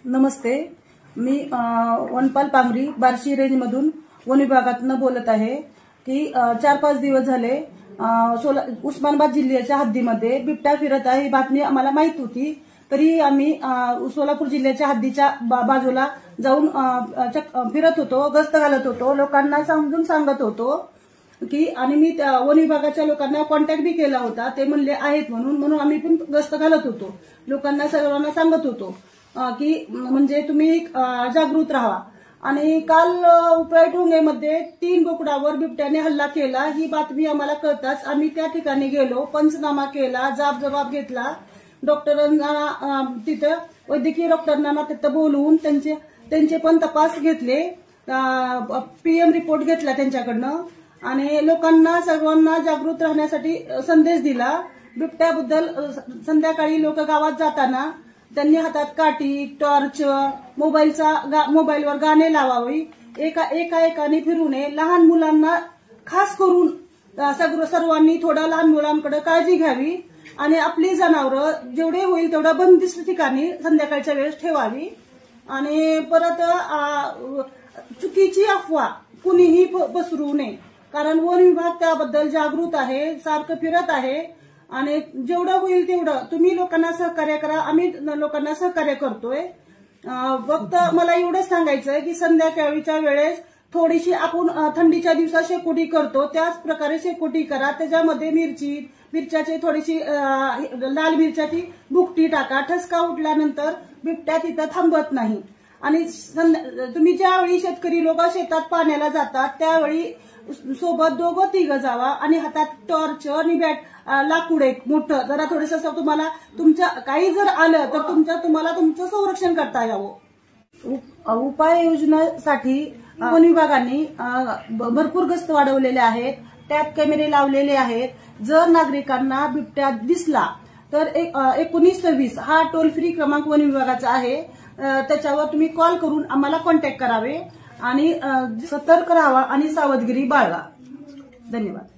नमस्ते, मी वनपाल पांगरी बार्शी रेंजमधून वन विभागातून बोलत आहे की 4-5 दिवस झाले उस्मानाबाद जिल्ह्याच्या हद्दीमध्ये बिबट्या फिरत आहे ही बातमी आम्हाला माहित होती। तरी आम्ही सोलापूर जिल्ह्याच्या हद्दीच्या बाजूला जाऊन फिरत होतो, गस्त घालत होतो, लोकांना समजून सांगत होतो की आणि मी वन विभागाच्या लोकांना कॉन्टॅक्ट भी केला होता। ते म्हणले आहेत म्हणून आम्ही पण गस्त घालत होतो, लोकांना सर्वांना सांगत होतो की म्हणजे तुम्ही जागृत राहा। आणि काल उपळाठोंगेमध्ये 3 बोकडावर बिबट्याने हल्ला केला ही बातमी आम्हाला कळताच आम्ही त्या ठिकाणी गेलो, पंचनामा केला, जबाब घेतला, डॉक्टरांना तिथं वैद्यकीय डॉक्टरांना तिथं बोलवून त्यांचे पण तपास घेतले, पीएम रिपोर्ट घेतला त्यांच्याकडनं आणि लोकांना सर्वांना जागृत राहण्यासाठी संदेश दिला। बिबट्याबद्दल संध्याकाळी लोक गावात जाताना त्यांनी हातात काठी, टॉर्च, मोबाईलवर गाणे लावावी, एकाने फिरू नये, लहान मुलांना खास करून सर्वांनी थोडं लहान मुलांकडे काळजी घ्यावी आणि आपली जनावरं जेवढे होईल तेवढं बंदिस्त ठिकाणी संध्याकाळच्या वेळेस ठेवावी। आणि परत चुकीची अफवा कुणीही पसरवू नये, कारण वन विभाग त्याबद्दल जागृत आहे, सारखं फिरत आहे आणि जेवढं होईल तेवढं तुम्ही लोकांना सहकार्य करा, आम्ही लोकांना सहकार्य करतोय। फक्त मला एवढंच सांगायचंय की संध्याकाळीच्या वेळेस थोडीशी आपण थंडीच्या दिवसात शेकोटी करतो त्याच प्रकारे शेकोटी करा, त्याच्यामध्ये मिरच्याची थोडीशी लाल मिरच्याची भुकटी टाका, ठसका उठल्यानंतर बिबट्या तिथं थांबत नाही। आणि तुम्ही ज्यावेळी शेतकरी लोक शेतात पाण्याला जातात त्यावेळी सोबत 2-3 जावा आणि हातात टॉर्च आणि लाकूड एक मोठं जरा थोडंसं तुम्हाला तुमच्या काही जर आलं तर तुम्हाला तुमचं संरक्षण करता यावं। उपाययोजनेसाठी वन विभागाने भरपूर गस्त वाढवलेले आहेत, टॅप कॅमेरे लावलेले आहेत। जर नागरिकांना बिबट्या दिसला तर 1920 हा टोल फ्री क्रमांक वन विभागाचा आहे, त्याच्यावर तुम्ही कॉल करून आम्हाला कॉन्टॅक्ट करावे आणि सतर्क राहावा आणि सावधगिरी बाळगा। धन्यवाद।